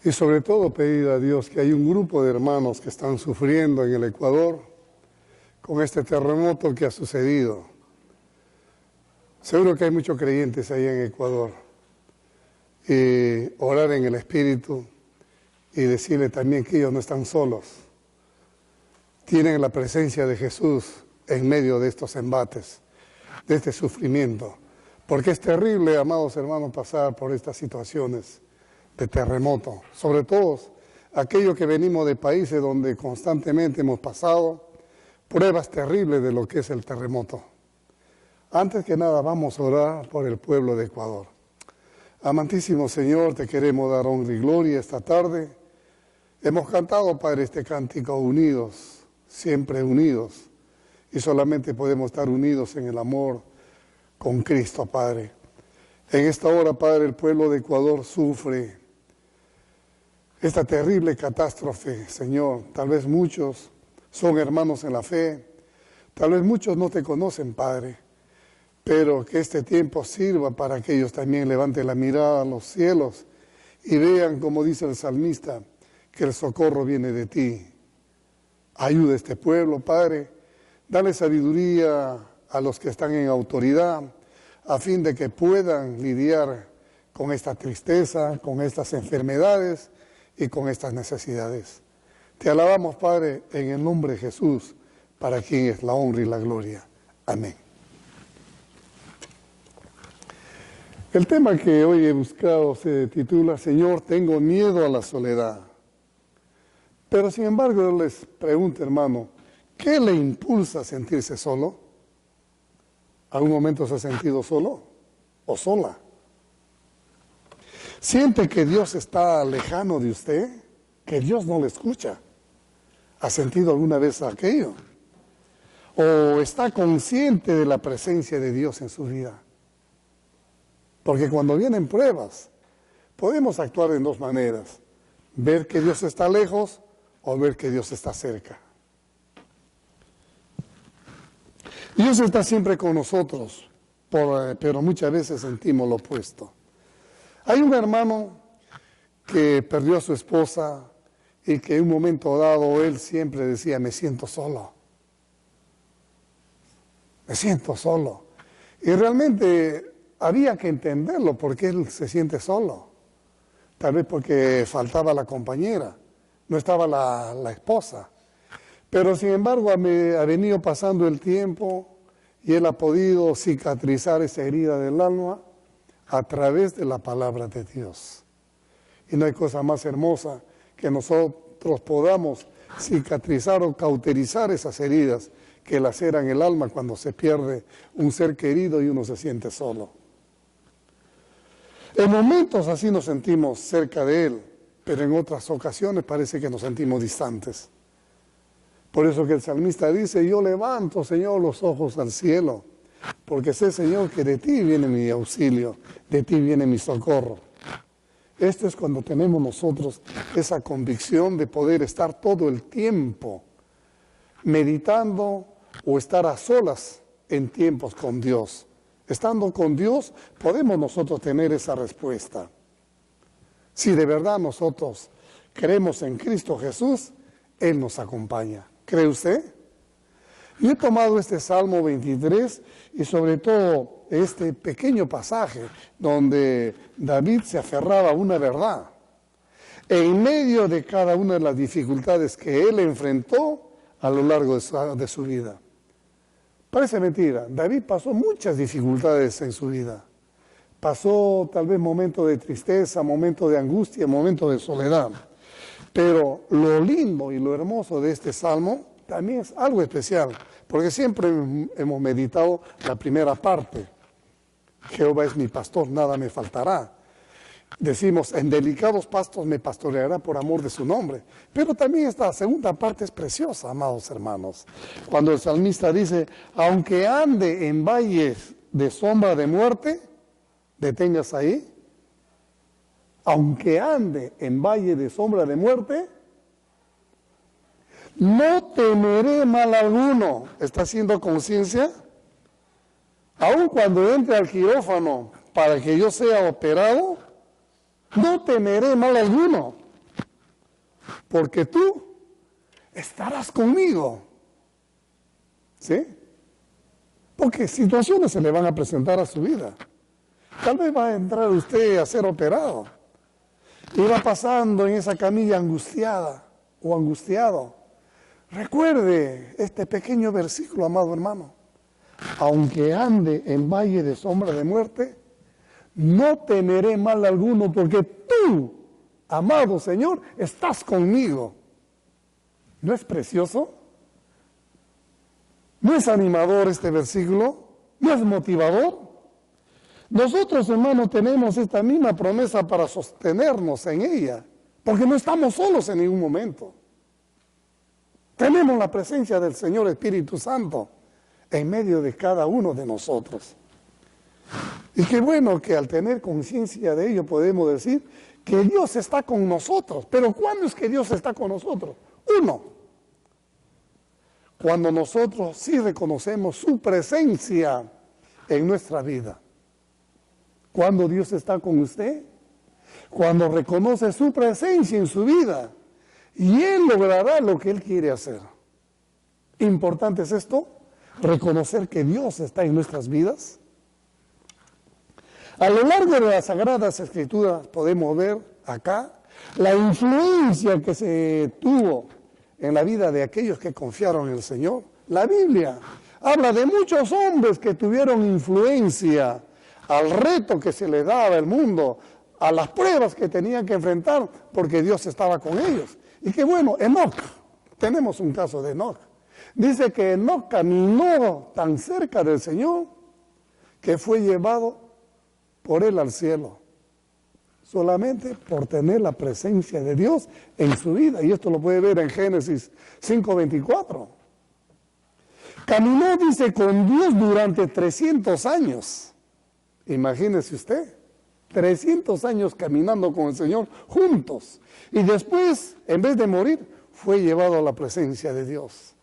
Y sobre todo pedir a Dios que hay un grupo de hermanos que están sufriendo en el Ecuador con este terremoto que ha sucedido. Seguro que hay muchos creyentes ahí en Ecuador. Y orar en el Espíritu y decirle también que ellos no están solos. Tienen la presencia de Jesús en medio de estos embates, de este sufrimiento. Porque es terrible, amados hermanos, pasar por estas situaciones de terremoto. Sobre todo aquellos que venimos de países donde constantemente hemos pasado pruebas terribles de lo que es el terremoto. Antes que nada vamos a orar por el pueblo de Ecuador. Amantísimo Señor, te queremos dar honra y gloria esta tarde. Hemos cantado, Padre, este cántico unidos, siempre unidos. Y solamente podemos estar unidos en el amor con Cristo, Padre. En esta hora, Padre, el pueblo de Ecuador sufre esta terrible catástrofe, Señor. Tal vez muchos son hermanos en la fe, tal vez muchos no te conocen, Padre, pero que este tiempo sirva para que ellos también levanten la mirada a los cielos y vean, como dice el salmista, que el socorro viene de ti. Ayuda a este pueblo, Padre, dale sabiduría a los que están en autoridad, a fin de que puedan lidiar con esta tristeza, con estas enfermedades y con estas necesidades. Te alabamos, Padre, en el nombre de Jesús, para quien es la honra y la gloria. Amén. El tema que hoy he buscado se titula Señor, tengo miedo a la soledad. Pero sin embargo, yo les pregunto, hermano, ¿qué le impulsa a sentirse solo? ¿Algún momento se ha sentido solo o sola? ¿Siente que Dios está lejano de usted? ¿Que Dios no le escucha? ¿Ha sentido alguna vez aquello? ¿O está consciente de la presencia de Dios en su vida? Porque cuando vienen pruebas, podemos actuar en dos maneras. Ver que Dios está lejos o ver que Dios está cerca. Dios está siempre con nosotros, pero muchas veces sentimos lo opuesto. Hay un hermano que perdió a su esposa y que en un momento dado él siempre decía, me siento solo. Me siento solo. Y realmente había que entenderlo porque él se siente solo. Tal vez porque faltaba la compañera, no estaba la esposa. Pero sin embargo ha venido pasando el tiempo y él ha podido cicatrizar esa herida del alma a través de la palabra de Dios. Y no hay cosa más hermosa que nosotros podamos cicatrizar o cauterizar esas heridas que laceran el alma cuando se pierde un ser querido y uno se siente solo. En momentos así nos sentimos cerca de Él, pero en otras ocasiones parece que nos sentimos distantes. Por eso que el salmista dice, yo levanto, Señor, los ojos al cielo, porque sé, Señor, que de ti viene mi auxilio, de ti viene mi socorro. Esto es cuando tenemos nosotros esa convicción de poder estar todo el tiempo meditando o estar a solas en tiempos con Dios. Estando con Dios podemos nosotros tener esa respuesta. Si de verdad nosotros creemos en Cristo Jesús, Él nos acompaña. ¿Cree usted? Yo he tomado este Salmo 23 y sobre todo este pequeño pasaje donde David se aferraba a una verdad. En medio de cada una de las dificultades que él enfrentó a lo largo de su vida. Parece mentira, David pasó muchas dificultades en su vida. Pasó tal vez momentos de tristeza, momentos de angustia, momentos de soledad. Pero lo lindo y lo hermoso de este salmo también es algo especial, porque siempre hemos meditado la primera parte. Jehová es mi pastor, nada me faltará. Decimos, en delicados pastos me pastoreará por amor de su nombre. Pero también esta segunda parte es preciosa, amados hermanos. Cuando el salmista dice, aunque ande en valles de sombra de muerte, detengas ahí. Aunque ande en valle de sombra de muerte, no temeré mal alguno. ¿Está haciendo conciencia? Aun cuando entre al quirófano para que yo sea operado, no temeré mal alguno. porque tú estarás conmigo. ¿Sí? Porque situaciones se le van a presentar a su vida. Tal vez va a entrar usted a ser operado y va pasando en esa camilla angustiada o angustiado. Recuerde este pequeño versículo, amado hermano. Aunque ande en valle de sombra de muerte, no temeré mal alguno, porque tú, amado Señor, estás conmigo. ¿No es precioso? ¿No es animador este versículo? ¿No es motivador? Nosotros, hermanos, tenemos esta misma promesa para sostenernos en ella, porque no estamos solos en ningún momento. Tenemos la presencia del Señor Espíritu Santo en medio de cada uno de nosotros. Y qué bueno que al tener conciencia de ello podemos decir que Dios está con nosotros. Pero ¿cuándo es que Dios está con nosotros? Uno, cuando nosotros sí reconocemos su presencia en nuestra vida. Cuando Dios está con usted, cuando reconoce su presencia en su vida, y Él logrará lo que Él quiere hacer. Importante es esto, reconocer que Dios está en nuestras vidas. A lo largo de las Sagradas Escrituras podemos ver acá la influencia que se tuvo en la vida de aquellos que confiaron en el Señor. La Biblia habla de muchos hombres que tuvieron influencia al reto que se le daba al mundo, a las pruebas que tenían que enfrentar, porque Dios estaba con ellos. Y qué bueno, Enoc, tenemos un caso de Enoc. Dice que Enoc caminó tan cerca del Señor que fue llevado por él al cielo, solamente por tener la presencia de Dios en su vida. Y esto lo puede ver en Génesis 5:24. Caminó, dice, con Dios durante 300 años. Imagínese usted, 300 años caminando con el Señor juntos. Y después, en vez de morir, fue llevado a la presencia de Dios.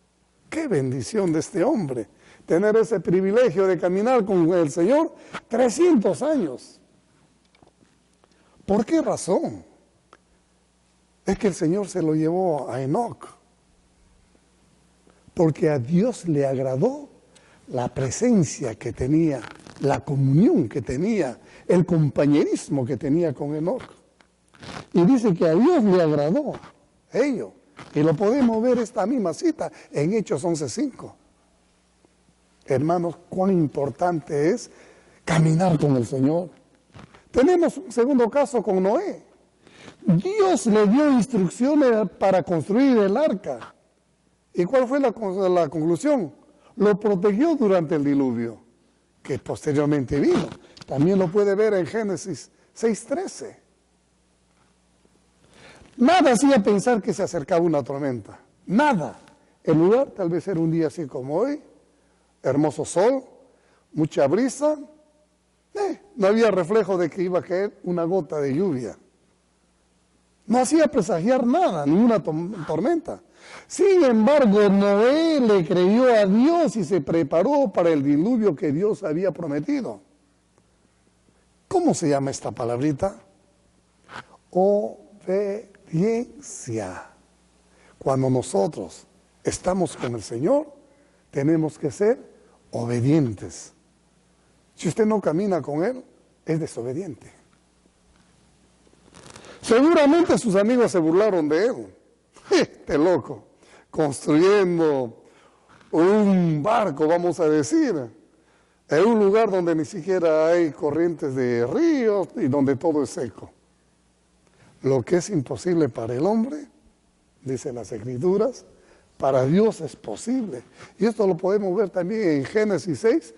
¡Qué bendición de este hombre! Tener ese privilegio de caminar con el Señor 300 años. ¿Por qué razón? Es que el Señor se lo llevó a Enoc. Porque a Dios le agradó la presencia que tenía, la comunión que tenía, el compañerismo que tenía con Enoc. Y dice que a Dios le agradó ello. Y lo podemos ver esta misma cita en Hechos 11:5. Hermanos, cuán importante es caminar con el Señor. Tenemos un segundo caso con Noé. Dios le dio instrucciones para construir el arca. ¿Y cuál fue la conclusión? Lo protegió durante el diluvio, que posteriormente vino. También lo puede ver en Génesis 6:13. Nada hacía pensar que se acercaba una tormenta. Nada. El lugar tal vez era un día así como hoy. Hermoso sol, mucha brisa. No había reflejo de que iba a caer una gota de lluvia. No hacía presagiar nada, ninguna tormenta. Sin embargo, Noé le creyó a Dios y se preparó para el diluvio que Dios había prometido. ¿Cómo se llama esta palabrita? Obediencia. Cuando nosotros estamos con el Señor, tenemos que ser obedientes. Si usted no camina con Él, es desobediente. Seguramente sus amigos se burlaron de él. Este loco, construyendo un barco, vamos a decir, en un lugar donde ni siquiera hay corrientes de ríos y donde todo es seco. Lo que es imposible para el hombre, dicen las Escrituras, para Dios es posible. Y esto lo podemos ver también en Génesis 6,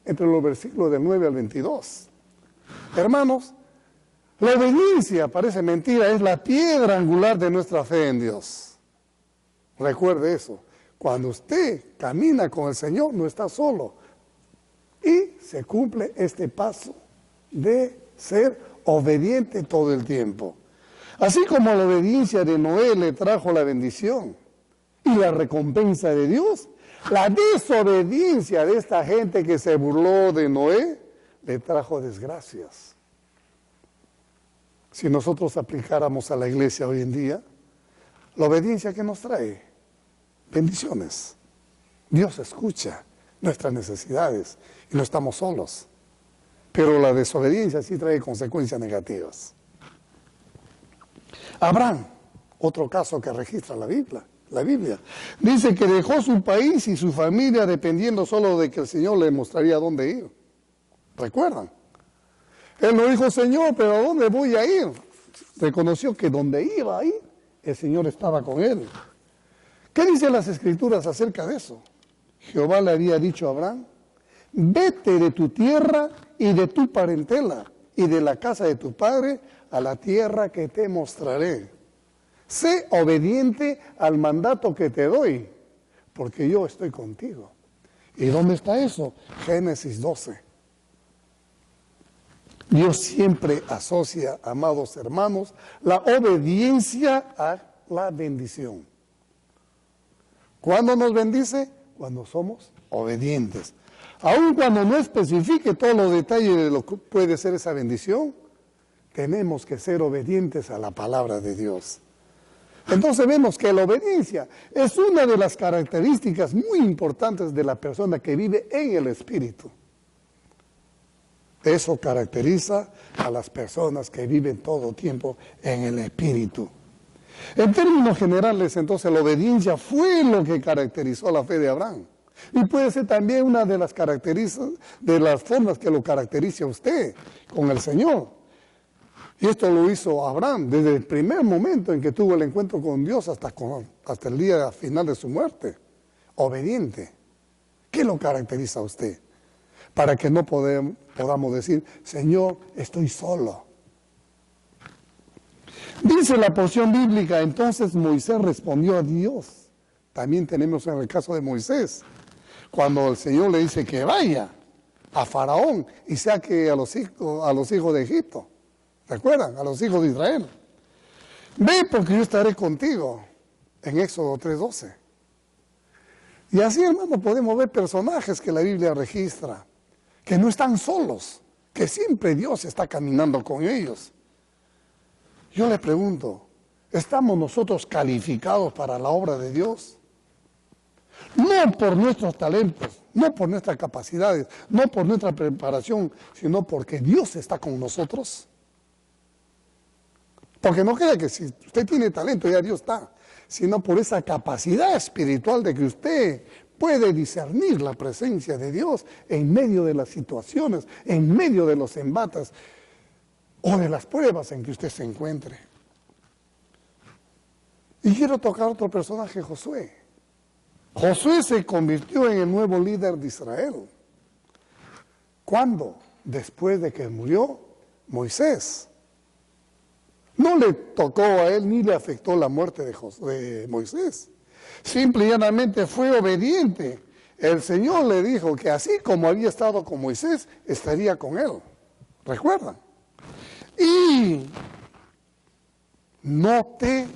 entre los versículos del 9 al 22. Hermanos, la obediencia, parece mentira, es la piedra angular de nuestra fe en Dios. Recuerde eso. Cuando usted camina con el Señor, no está solo. Y se cumple este paso de ser obediente todo el tiempo. Así como la obediencia de Noé le trajo la bendición y la recompensa de Dios, la desobediencia de esta gente que se burló de Noé le trajo desgracias. Si nosotros aplicáramos a la iglesia hoy en día, La obediencia que nos trae bendiciones. Dios escucha nuestras necesidades y no estamos solos. Pero la desobediencia sí trae consecuencias negativas. Abraham, otro caso que registra la Biblia, dice que dejó su país y su familia dependiendo solo de que el Señor le mostraría dónde ir. ¿Recuerdan? Él no dijo, Señor, pero ¿a dónde voy a ir? Reconoció que donde iba a ir, el Señor estaba con él. ¿Qué dicen las Escrituras acerca de eso? Jehová le había dicho a Abraham, vete de tu tierra y de tu parentela y de la casa de tu padre a la tierra que te mostraré. Sé obediente al mandato que te doy, porque yo estoy contigo. ¿Y dónde está eso? Génesis 12. Dios siempre asocia, amados hermanos, la obediencia a la bendición. ¿Cuándo nos bendice? Cuando somos obedientes. Aun cuando no especifique todos los detalles de lo que puede ser esa bendición, tenemos que ser obedientes a la palabra de Dios. Entonces vemos que la obediencia es una de las características muy importantes de la persona que vive en el Espíritu. Eso caracteriza a las personas que viven todo tiempo en el Espíritu. En términos generales, entonces, la obediencia fue lo que caracterizó la fe de Abraham. Y puede ser también una de las formas que lo caracteriza a usted con el Señor. Y esto lo hizo Abraham desde el primer momento en que tuvo el encuentro con Dios hasta el día final de su muerte. Obediente. ¿Qué lo caracteriza a usted? Para que no podamos decir, Señor, estoy solo. Dice la porción bíblica, entonces Moisés respondió a Dios. También tenemos en el caso de Moisés, cuando el Señor le dice que vaya a Faraón y saque a los hijos de Egipto. ¿Recuerdan? A los hijos de Israel. Ve porque yo estaré contigo, en Éxodo 3:12. Y así, hermano, podemos ver personajes que la Biblia registra, que no están solos, que siempre Dios está caminando con ellos. Yo le pregunto, ¿estamos nosotros calificados para la obra de Dios? No por nuestros talentos, no por nuestras capacidades, no por nuestra preparación, sino porque Dios está con nosotros. Porque no crea que si usted tiene talento ya Dios está, sino por esa capacidad espiritual de que usted puede discernir la presencia de Dios en medio de las situaciones, en medio de los embates o de las pruebas en que usted se encuentre. Y quiero tocar otro personaje, Josué. Josué se convirtió en el nuevo líder de Israel. ¿Cuándo? Después de que murió Moisés. No le tocó a él ni le afectó la muerte de Moisés. Simple y llanamente fue obediente. El Señor le dijo que así como había estado con Moisés, estaría con él. ¿Recuerdan? Y no te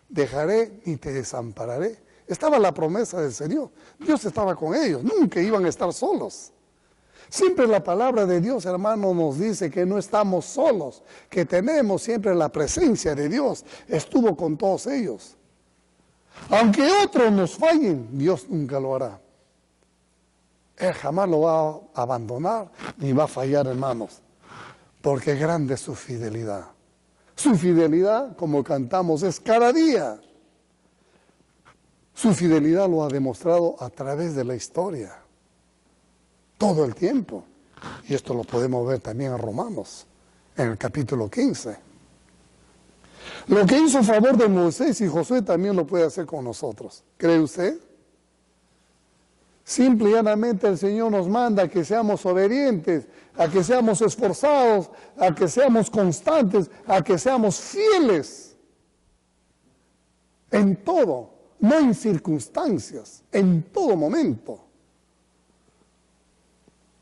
dejaré ni te desampararé. Estaba la promesa del Señor. Dios estaba con ellos. Nunca iban a estar solos. Siempre la palabra de Dios, hermano, nos dice que no estamos solos, que tenemos siempre la presencia de Dios. Estuvo con todos ellos. Aunque otros nos fallen, Dios nunca lo hará. Él jamás lo va a abandonar ni va a fallar, hermanos, porque grande es su fidelidad. Su fidelidad, como cantamos, es cada día. Su fidelidad lo ha demostrado a través de la historia. Todo el tiempo. Y esto lo podemos ver también en Romanos, en el capítulo 15. Lo que hizo a favor de Moisés y Josué también lo puede hacer con nosotros. ¿Cree usted? Simple y llanamente el Señor nos manda a que seamos obedientes, a que seamos esforzados, a que seamos constantes, a que seamos fieles. En todo, no en circunstancias, en todo momento.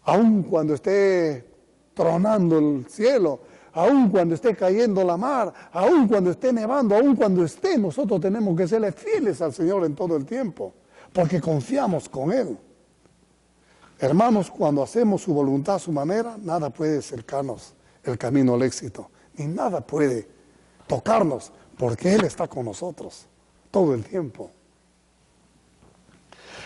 Aun cuando esté tronando el cielo, aun cuando esté cayendo la mar, aun cuando esté nevando, aun cuando esté, nosotros tenemos que serle fieles al Señor en todo el tiempo, porque confiamos con Él. Hermanos, cuando hacemos su voluntad a su manera, nada puede cercarnos el camino al éxito, ni nada puede tocarnos, porque Él está con nosotros. todo el tiempo.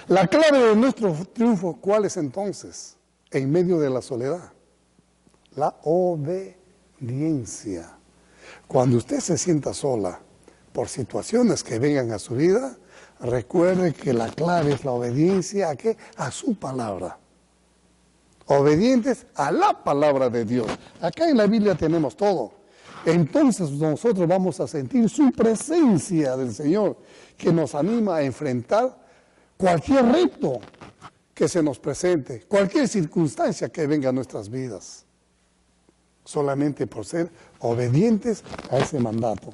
La clave de nuestro triunfo, ¿cuál es entonces? En medio de la soledad, la obediencia. Cuando usted se sienta sola por situaciones que vengan a su vida, recuerde que la clave es la obediencia ¿a qué? A su palabra. Obedientes a la palabra de Dios. Acá en la Biblia tenemos todo. Entonces nosotros vamos a sentir su presencia del Señor, que nos anima a enfrentar cualquier reto que se nos presente, cualquier circunstancia que venga a nuestras vidas, solamente por ser obedientes a ese mandato.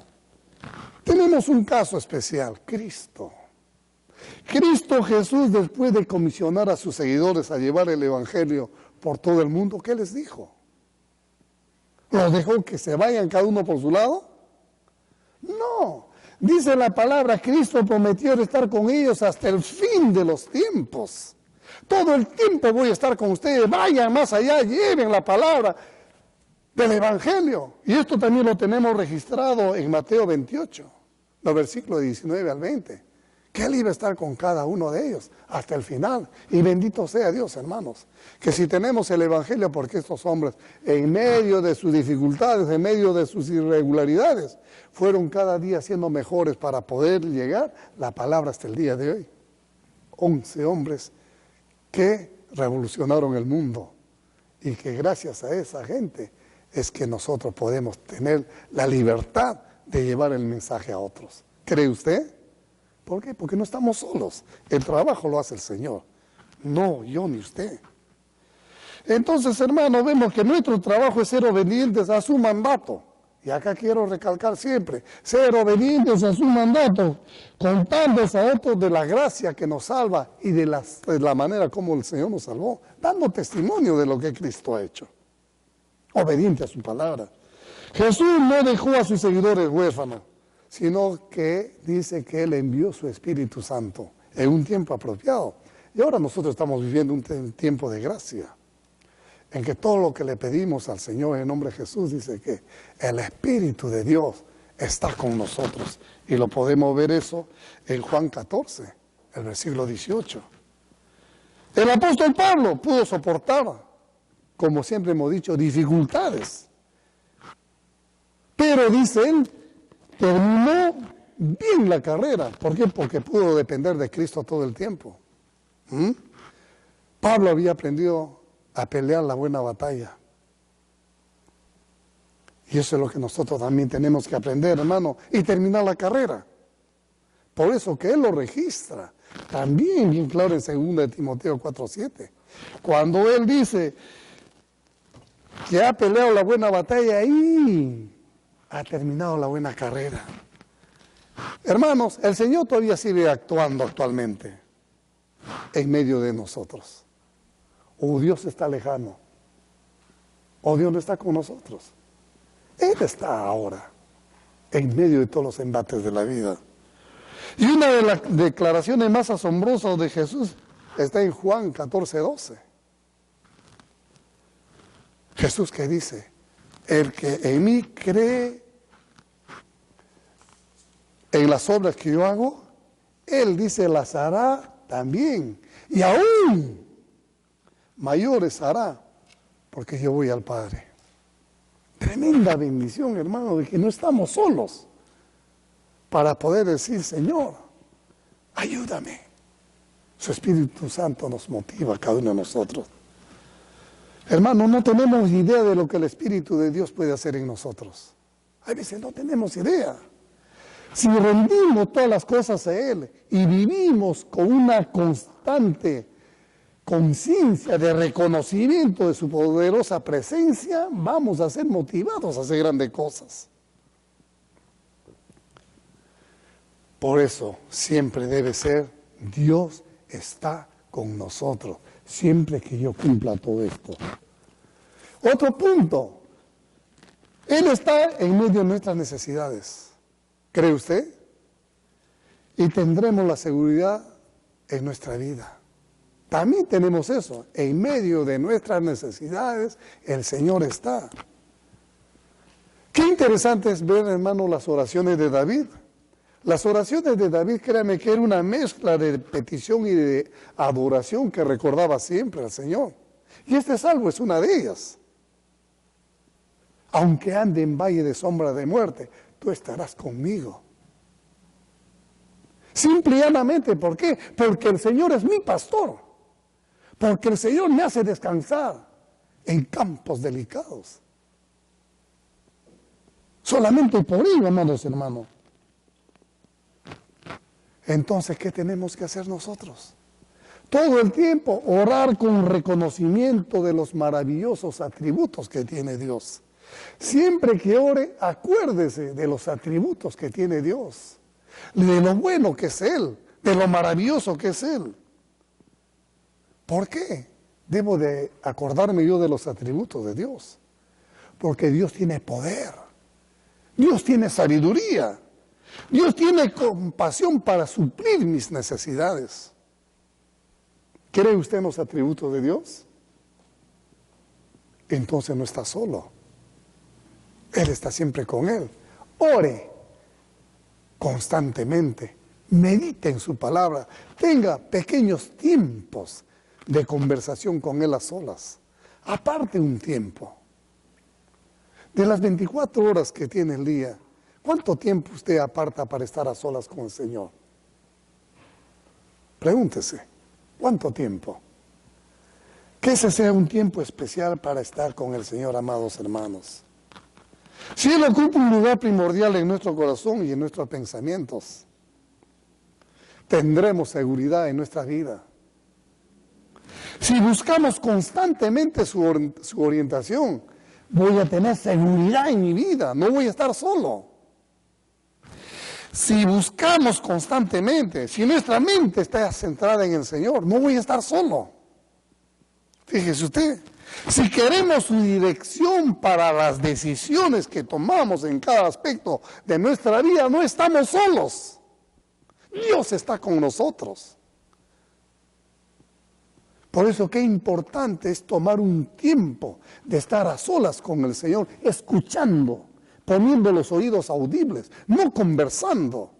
Tenemos un caso especial, Cristo. Cristo Jesús, después de comisionar a sus seguidores a llevar el Evangelio por todo el mundo, ¿qué les dijo? ¿Los dejó que se vayan cada uno por su lado? No. Dice la palabra, Cristo prometió estar con ellos hasta el fin de los tiempos. Todo el tiempo voy a estar con ustedes. Vayan más allá, lleven la palabra del Evangelio. Y esto también lo tenemos registrado en Mateo 28, los versículos 19 al 20. Que Él iba a estar con cada uno de ellos hasta el final. Y bendito sea Dios, hermanos, que si tenemos el Evangelio, porque estos hombres, en medio de sus dificultades, en medio de sus irregularidades, fueron cada día siendo mejores para poder llegar la palabra hasta el día de hoy. 11 hombres que revolucionaron el mundo y que gracias a esa gente es que nosotros podemos tener la libertad de llevar el mensaje a otros. ¿Cree usted? ¿Por qué? Porque no estamos solos. El trabajo lo hace el Señor. No, yo ni usted. Entonces, hermano, vemos que nuestro trabajo es ser obedientes a su mandato. Y acá quiero recalcar siempre, ser obedientes a su mandato, contándoles a otros de la gracia que nos salva y de la manera como el Señor nos salvó, dando testimonio de lo que Cristo ha hecho. Obediente a su palabra. Jesús no dejó a sus seguidores huérfanos, sino que dice que Él envió su Espíritu Santo en un tiempo apropiado. Y ahora nosotros estamos viviendo un tiempo de gracia, en que todo lo que le pedimos al Señor en nombre de Jesús, dice que el Espíritu de Dios está con nosotros. Y lo podemos ver eso en Juan 14, el versículo 18. El apóstol Pablo pudo soportar, como siempre hemos dicho, dificultades. Pero dice él, terminó bien la carrera. ¿Por qué? Porque pudo depender de Cristo todo el tiempo. Pablo había aprendido a pelear la buena batalla. Y eso es lo que nosotros también tenemos que aprender, hermano, y terminar la carrera. Por eso que él lo registra, también bien claro en 2 Timoteo 4:7. Cuando él dice que ha peleado la buena batalla y ha terminado la buena carrera. Hermanos, el Señor todavía sigue actuando actualmente en medio de nosotros. O Dios está lejano, o Dios no está con nosotros. Él está ahora en medio de todos los embates de la vida. Y una de las declaraciones más asombrosas de Jesús está en Juan 14:12. Jesús que dice, el que en mí cree en las obras que yo hago, Él dice, las hará también. Y aún mayores hará, porque yo voy al Padre. Tremenda bendición, hermano, de que no estamos solos para poder decir, Señor, ayúdame. Su Espíritu Santo nos motiva a cada uno de nosotros. Hermano, no tenemos idea de lo que el Espíritu de Dios puede hacer en nosotros. A veces no tenemos idea. Si rendimos todas las cosas a Él y vivimos con una constante conciencia de reconocimiento de su poderosa presencia, vamos a ser motivados a hacer grandes cosas. Por eso siempre debe ser, Dios está con nosotros, siempre que yo cumpla todo esto. Otro punto, Él está en medio de nuestras necesidades. ¿Cree usted? Y tendremos la seguridad en nuestra vida. También tenemos eso, en medio de nuestras necesidades, el Señor está. Qué interesante es ver, hermano, las oraciones de David. Las oraciones de David, créame que era una mezcla de petición y de adoración que recordaba siempre al Señor. Y este salmo es una de ellas. Aunque ande en valle de sombra de muerte, tú estarás conmigo. Simple y llanamente, ¿por qué? Porque el Señor es mi pastor. Porque el Señor me hace descansar en campos delicados. Solamente por ello, amados hermanos. Entonces, ¿qué tenemos que hacer nosotros? Todo el tiempo orar con reconocimiento de los maravillosos atributos que tiene Dios. Siempre que ore, acuérdese de los atributos que tiene Dios, de lo bueno que es Él, de lo maravilloso que es Él. ¿Por qué debo de acordarme yo de los atributos de Dios? Porque Dios tiene poder, Dios tiene sabiduría, Dios tiene compasión para suplir mis necesidades. ¿Cree usted en los atributos de Dios? Entonces no está solo. Él está siempre con Él. Ore constantemente, medite en su palabra, tenga pequeños tiempos de conversación con Él a solas. Aparte un tiempo. De las 24 horas que tiene el día, ¿cuánto tiempo usted aparta para estar a solas con el Señor? Pregúntese, ¿cuánto tiempo? Que ese sea un tiempo especial para estar con el Señor, amados hermanos. Si Él ocupa un lugar primordial en nuestro corazón y en nuestros pensamientos, tendremos seguridad en nuestra vida. Si buscamos constantemente su orientación, voy a tener seguridad en mi vida, no voy a estar solo. Si buscamos constantemente, si nuestra mente está centrada en el Señor, no voy a estar solo. Fíjese usted, si queremos su dirección para las decisiones que tomamos en cada aspecto de nuestra vida, no estamos solos. Dios está con nosotros. Por eso qué importante es tomar un tiempo de estar a solas con el Señor, escuchando, poniendo los oídos audibles, no conversando,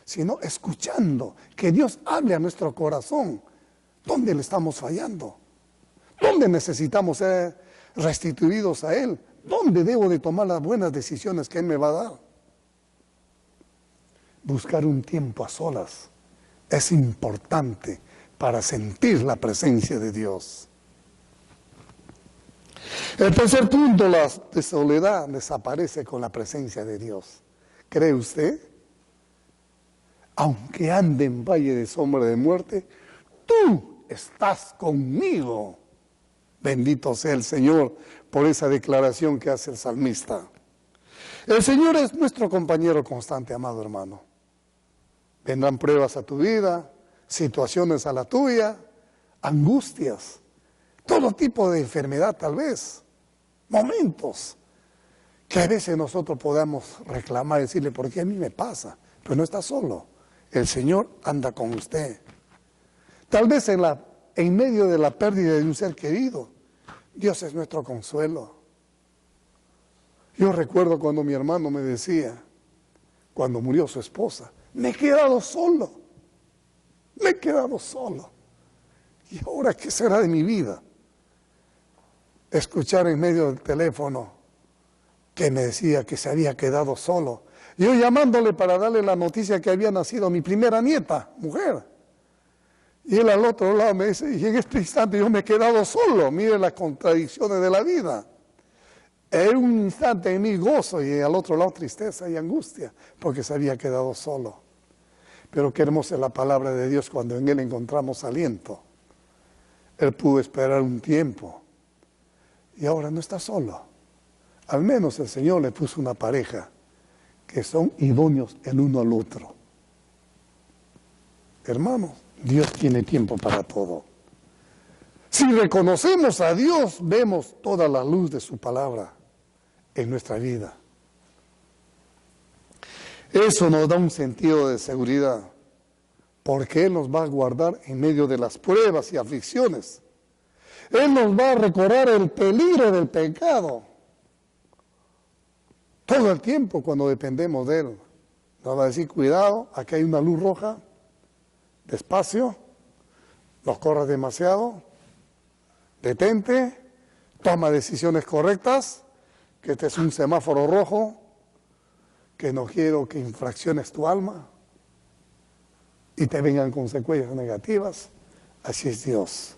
sino escuchando, que Dios hable a nuestro corazón. ¿Dónde le estamos fallando? ¿Dónde necesitamos ser restituidos a Él? ¿Dónde debo de tomar las buenas decisiones que Él me va a dar? Buscar un tiempo a solas es importante para sentir la presencia de Dios. El tercer punto, la soledad desaparece con la presencia de Dios. ¿Cree usted? Aunque ande en valle de sombra de muerte, tú estás conmigo. Bendito sea el Señor por esa declaración que hace el salmista. El Señor es nuestro compañero constante, amado hermano. Vendrán pruebas a tu vida, situaciones a la tuya, angustias, todo tipo de enfermedad tal vez, momentos que a veces nosotros podamos reclamar y decirle, ¿por qué a mí me pasa? Pero no está solo, el Señor anda con usted. Tal vez en medio de la pérdida de un ser querido, Dios es nuestro consuelo. Yo recuerdo cuando mi hermano me decía, cuando murió su esposa, me he quedado solo. Me he quedado solo. ¿Y ahora qué será de mi vida? Escuchar en medio del teléfono que me decía que se había quedado solo. Yo llamándole para darle la noticia que había nacido mi primera nieta, mujer. Y él al otro lado me dice, y en este instante yo me he quedado solo. Mire las contradicciones de la vida. En un instante en mí gozo y al otro lado tristeza y angustia, porque se había quedado solo. Pero qué hermosa es la palabra de Dios cuando en Él encontramos aliento. Él pudo esperar un tiempo y ahora no está solo. Al menos el Señor le puso una pareja que son idóneos el uno al otro. Hermanos, Dios tiene tiempo para todo. Si reconocemos a Dios, vemos toda la luz de su palabra en nuestra vida. Eso nos da un sentido de seguridad, porque Él nos va a guardar en medio de las pruebas y aflicciones. Él nos va a recordar el peligro del pecado. Todo el tiempo cuando dependemos de Él, Nos va a decir, cuidado, aquí hay una luz roja, despacio, no corras demasiado, detente, toma decisiones correctas, que este es un semáforo rojo, que no quiero que infracciones tu alma y te vengan consecuencias negativas. Así es Dios.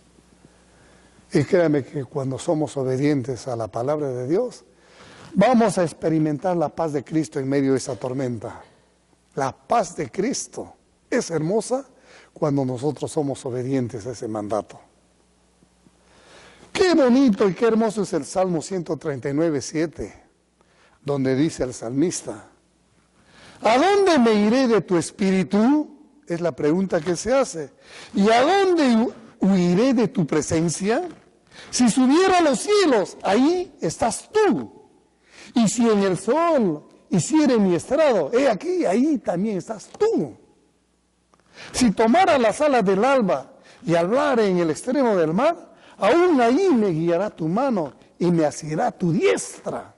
Y créame que cuando somos obedientes a la palabra de Dios, vamos a experimentar la paz de Cristo en medio de esa tormenta. La paz de Cristo es hermosa cuando nosotros somos obedientes a ese mandato. Qué bonito y qué hermoso es el Salmo 139:7, donde dice el salmista, ¿a dónde me iré de tu espíritu? Es la pregunta que se hace. ¿Y a dónde huiré de tu presencia? Si subiera a los cielos, ahí estás tú. Y si en el sol hiciere mi estrado, he aquí, ahí también estás tú. Si tomara las alas del alba y hablare en el extremo del mar, aún ahí me guiará tu mano y me asirá tu diestra.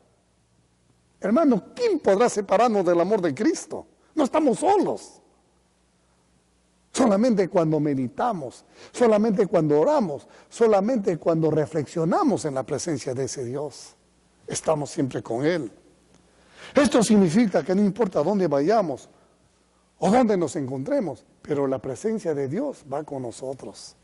Hermano, ¿quién podrá separarnos del amor de Cristo? No estamos solos. Solamente cuando meditamos, solamente cuando oramos, solamente cuando reflexionamos en la presencia de ese Dios, estamos siempre con Él. Esto significa que no importa dónde vayamos o dónde nos encontremos, pero la presencia de Dios va con nosotros.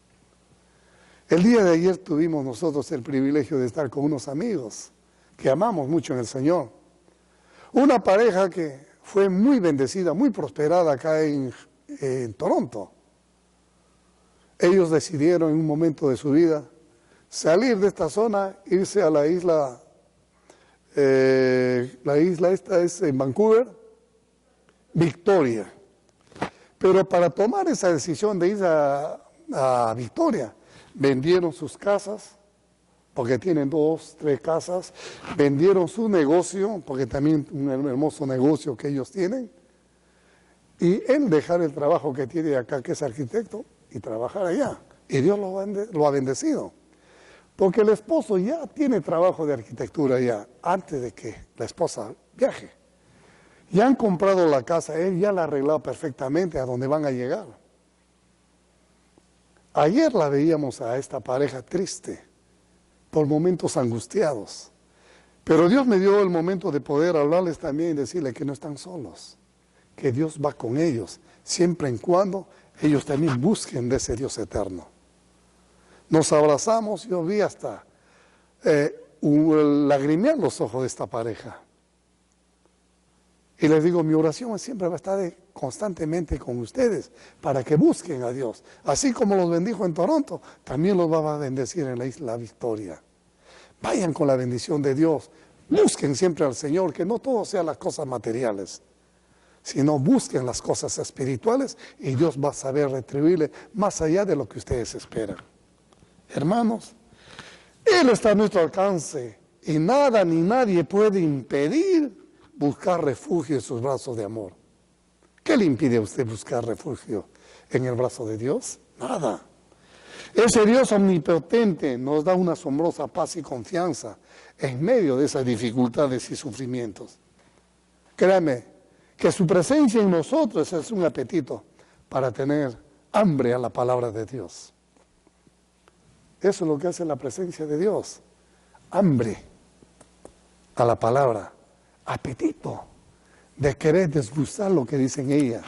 El día de ayer tuvimos nosotros el privilegio de estar con unos amigos que amamos mucho en el Señor. Una pareja que fue muy bendecida, muy prosperada acá en Toronto. Ellos decidieron en un momento de su vida salir de esta zona, irse a la isla esta es en Vancouver, Victoria. Pero para tomar esa decisión de ir a Victoria, vendieron sus casas, porque tienen 2, 3 casas, vendieron su negocio, porque también un hermoso negocio que ellos tienen, y él dejar el trabajo que tiene acá, que es arquitecto, y trabajar allá. Y Dios lo ha bendecido. Porque el esposo ya tiene trabajo de arquitectura ya, antes de que la esposa viaje. Ya han comprado la casa, él ya la ha arreglado perfectamente a donde van a llegar. Ayer la veíamos a esta pareja triste, por momentos angustiados. Pero Dios me dio el momento de poder hablarles también y decirles que no están solos, que Dios va con ellos, siempre y cuando ellos también busquen de ese Dios eterno. Nos abrazamos, yo vi hasta lagrimear los ojos de esta pareja. Y les digo, mi oración siempre va a estar constantemente con ustedes, para que busquen a Dios. Así como los bendijo en Toronto, también los va a bendecir en la isla Victoria. Vayan con la bendición de Dios, busquen siempre al Señor, que no todo sea las cosas materiales, sino busquen las cosas espirituales y Dios va a saber retribuirle más allá de lo que ustedes esperan. Hermanos, Él está a nuestro alcance y nada ni nadie puede impedir buscar refugio en sus brazos de amor. ¿Qué le impide a usted buscar refugio en el brazo de Dios? Nada. Ese Dios omnipotente nos da una asombrosa paz y confianza en medio de esas dificultades y sufrimientos. Créame que su presencia en nosotros es un apetito para tener hambre a la palabra de Dios. Eso es lo que hace la presencia de Dios. Hambre a la palabra. Apetito de querer desgustar lo que dice en ella.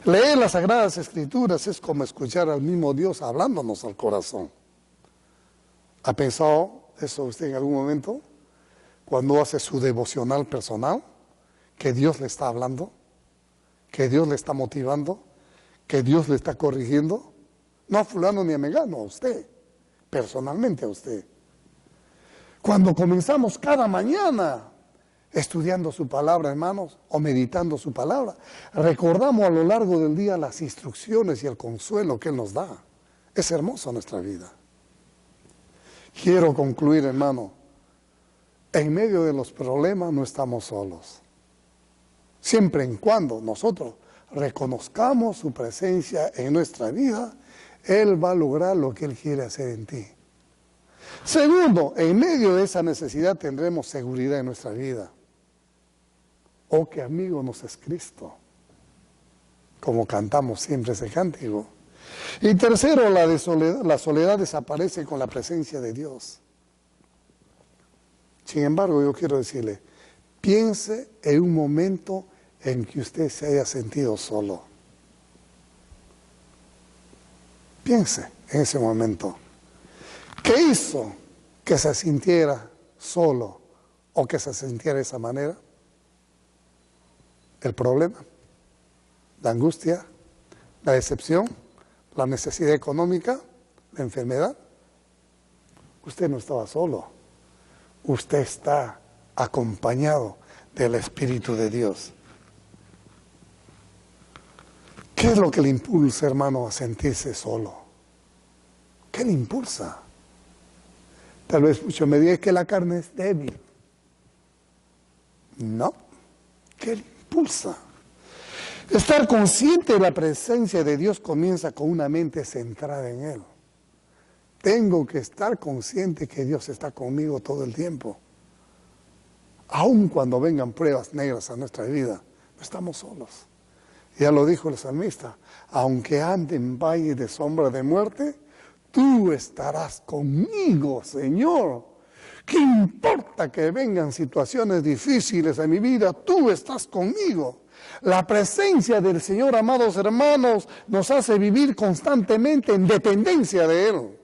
Leer las Sagradas Escrituras es como escuchar al mismo Dios hablándonos al corazón. ¿Ha pensado eso usted en algún momento? Cuando hace su devocional personal, que Dios le está hablando, que Dios le está motivando, que Dios le está corrigiendo. No a fulano ni a megano, a usted, personalmente a usted. Cuando comenzamos cada mañana estudiando su palabra, hermanos, o meditando su palabra, recordamos a lo largo del día las instrucciones y el consuelo que Él nos da. Es hermosa nuestra vida. Quiero concluir, hermano, en medio de los problemas no estamos solos. Siempre y cuando nosotros reconozcamos su presencia en nuestra vida, Él va a lograr lo que Él quiere hacer en ti. Segundo, en medio de esa necesidad tendremos seguridad en nuestra vida. Oh, qué amigo nos es Cristo, como cantamos siempre ese cántico. Y tercero, la soledad desaparece con la presencia de Dios. Sin embargo, yo quiero decirle, piense en un momento en que usted se haya sentido solo. Piense en ese momento. ¿Qué hizo que se sintiera solo o que se sintiera de esa manera? El problema, la angustia, la decepción, la necesidad económica, la enfermedad. Usted no estaba solo. Usted está acompañado del Espíritu de Dios. ¿Qué es lo que le impulsa, hermano, a sentirse solo? ¿Qué le impulsa? Tal vez muchos me digan que la carne es débil. No. ¿Qué le impulsa? Estar consciente de la presencia de Dios comienza con una mente centrada en Él. Tengo que estar consciente que Dios está conmigo todo el tiempo. Aun cuando vengan pruebas negras a nuestra vida, no estamos solos. Ya lo dijo el salmista, aunque ande en valle de sombra de muerte, tú estarás conmigo, Señor. ¿Qué importa que vengan situaciones difíciles en mi vida? Tú estás conmigo. La presencia del Señor, amados hermanos, nos hace vivir constantemente en dependencia de Él.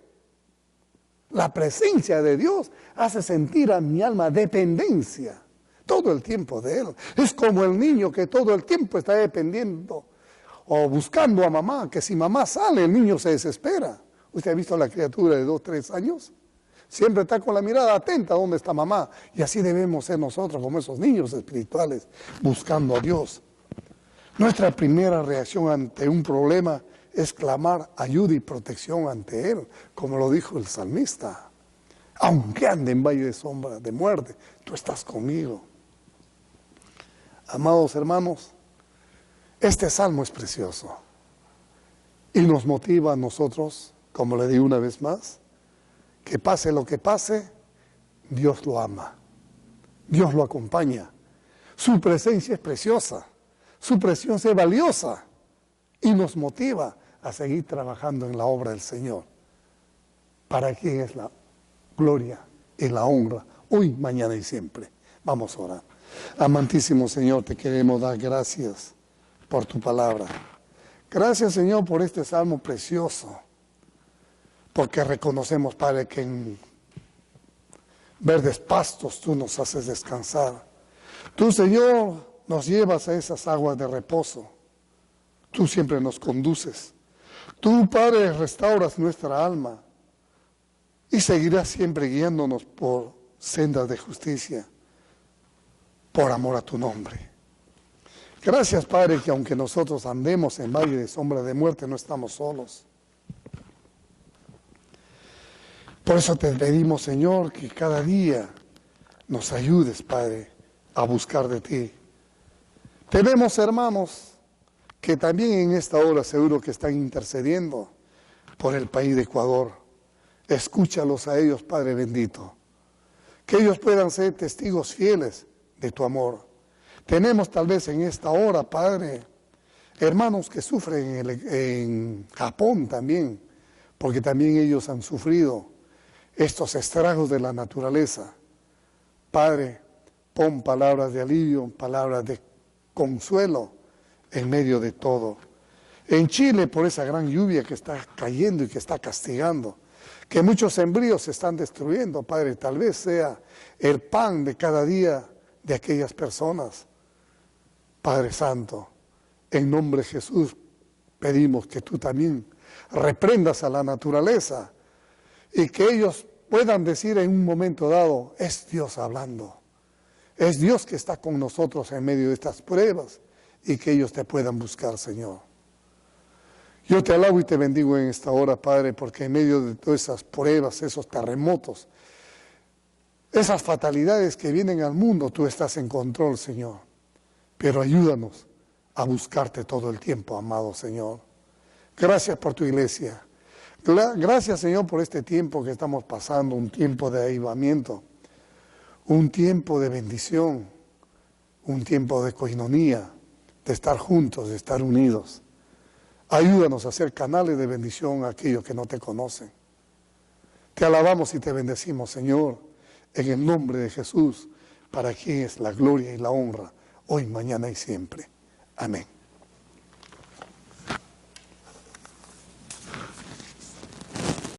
La presencia de Dios hace sentir a mi alma dependencia todo el tiempo de Él. Es como el niño que todo el tiempo está dependiendo o buscando a mamá, que si mamá sale el niño se desespera. ¿Usted ha visto a la criatura de 2, 3 años? Siempre está con la mirada atenta a dónde está mamá. Y así debemos ser nosotros como esos niños espirituales buscando a Dios. Nuestra primera reacción ante un problema es clamar ayuda y protección ante Él, como lo dijo el salmista. Aunque ande en valle de sombra de muerte, tú estás conmigo. Amados hermanos, este salmo es precioso y nos motiva a nosotros, como le digo una vez más, que pase lo que pase, Dios lo ama, Dios lo acompaña. Su presencia es preciosa, su presencia es valiosa y nos motiva a seguir trabajando en la obra del Señor. ¿Para quién es la gloria y la honra? Hoy, mañana y siempre. Vamos a orar. Amantísimo Señor, te queremos dar gracias por tu palabra. Gracias, Señor, por este salmo precioso. Porque reconocemos, Padre, que en verdes pastos tú nos haces descansar. Tú, Señor, nos llevas a esas aguas de reposo. Tú siempre nos conduces. Tú, Padre, restauras nuestra alma y seguirás siempre guiándonos por sendas de justicia, por amor a tu nombre. Gracias, Padre, que aunque nosotros andemos en valle de sombra de muerte, no estamos solos. Por eso te pedimos, Señor, que cada día nos ayudes, Padre, a buscar de ti. Tenemos hermanos que también en esta hora seguro que están intercediendo por el país de Ecuador. Escúchalos a ellos, Padre bendito. Que ellos puedan ser testigos fieles de tu amor. Tenemos tal vez en esta hora, Padre, hermanos que sufren en Japón también, porque también ellos han sufrido estos estragos de la naturaleza. Padre, pon palabras de alivio, palabras de consuelo en medio de todo. En Chile, por esa gran lluvia que está cayendo y que está castigando, que muchos sembríos se están destruyendo, Padre, tal vez sea el pan de cada día de aquellas personas. Padre Santo, en nombre de Jesús pedimos que tú también reprendas a la naturaleza y que ellos puedan decir en un momento dado, es Dios hablando, es Dios que está con nosotros en medio de estas pruebas y que ellos te puedan buscar, Señor. Yo te alabo y te bendigo en esta hora, Padre, porque en medio de todas esas pruebas, esos terremotos, esas fatalidades que vienen al mundo, tú estás en control, Señor. Pero ayúdanos a buscarte todo el tiempo, amado Señor. Gracias por tu iglesia. Gracias, Señor, por este tiempo que estamos pasando, un tiempo de avivamiento, un tiempo de bendición, un tiempo de coinonía, de estar juntos, de estar unidos. Ayúdanos a ser canales de bendición a aquellos que no te conocen. Te alabamos y te bendecimos, Señor, en el nombre de Jesús, para quien es la gloria y la honra, hoy, mañana y siempre. Amén.